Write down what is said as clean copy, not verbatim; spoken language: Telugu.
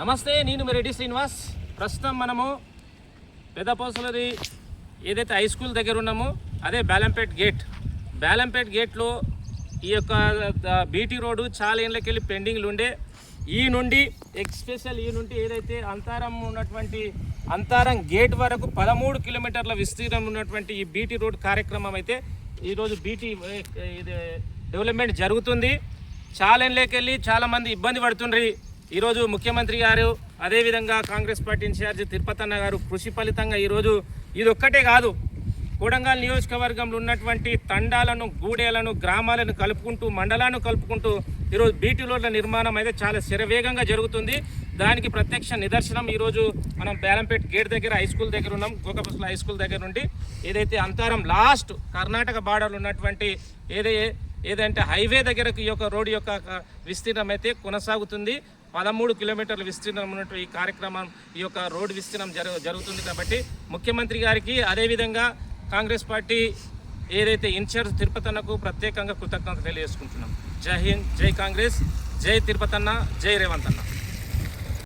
నమస్తే, నేను మీ రెడ్డి శ్రీనివాస్. ప్రస్తుతం మనము పెద్దపోసలది ఏదైతే హై స్కూల్ దగ్గర ఉన్నామో అదే బేలంపేట్ గేట్లో ఈ యొక్క బీటీ రోడ్డు చాలా ఏళ్ళకెళ్ళి పెండింగ్లు ఉండే ఈ నుండి ఏదైతే అంతారం ఉన్నటువంటి అంతారం గేట్ వరకు 13 కిలోమీటర్ల విస్తీర్ణం ఉన్నటువంటి ఈ బీటీ రోడ్ కార్యక్రమం అయితే ఈరోజు ఇది డెవలప్మెంట్ జరుగుతుంది. చాలా ఏళ్ళకెళ్ళి చాలామంది ఇబ్బంది పడుతుండ్రి. ఈరోజు ముఖ్యమంత్రి గారు అదేవిధంగా కాంగ్రెస్ పార్టీ ఇన్ఛార్జి తిరుపతన్న గారు కృషి ఫలితంగా ఈరోజు ఇది ఒక్కటే కాదు, కొడంగల్ నియోజకవర్గంలో ఉన్నటువంటి తండాలను, గూడేలను, గ్రామాలను కలుపుకుంటూ, మండలాలను కలుపుకుంటూ ఈరోజు బీటీ రోడ్ల నిర్మాణం అయితే చాలా శరవేగంగా జరుగుతుంది. దానికి ప్రత్యక్ష నిదర్శనం ఈరోజు మనం బేలంపేట్ గేట్ దగ్గర హై స్కూల్ దగ్గర ఉన్నాం. గోకపసుల హై స్కూల్ దగ్గర నుండి ఏదైతే అంతరం లాస్ట్ కర్ణాటక బార్డర్లో ఉన్నటువంటి ఏదంటే హైవే దగ్గరకు ఈ యొక్క రోడ్డు యొక్క విస్తీర్ణం అయితే కొనసాగుతుంది. 13 కిలోమీటర్ల విస్తీర్ణం ఉన్నటువంటి ఈ కార్యక్రమం, ఈ యొక్క రోడ్డు విస్తీర్ణం జరుగుతుంది. కాబట్టి ముఖ్యమంత్రి గారికి అదేవిధంగా కాంగ్రెస్ పార్టీ ఏదైతే ఇన్ఛార్జ్ తిరుపతన్నకు ప్రత్యేకంగా కృతజ్ఞతలు తెలియజేసుకుంటున్నాం. జై హింద్, జై కాంగ్రెస్, జై తిరుపతన్న, జై రేవంత్ అన్న.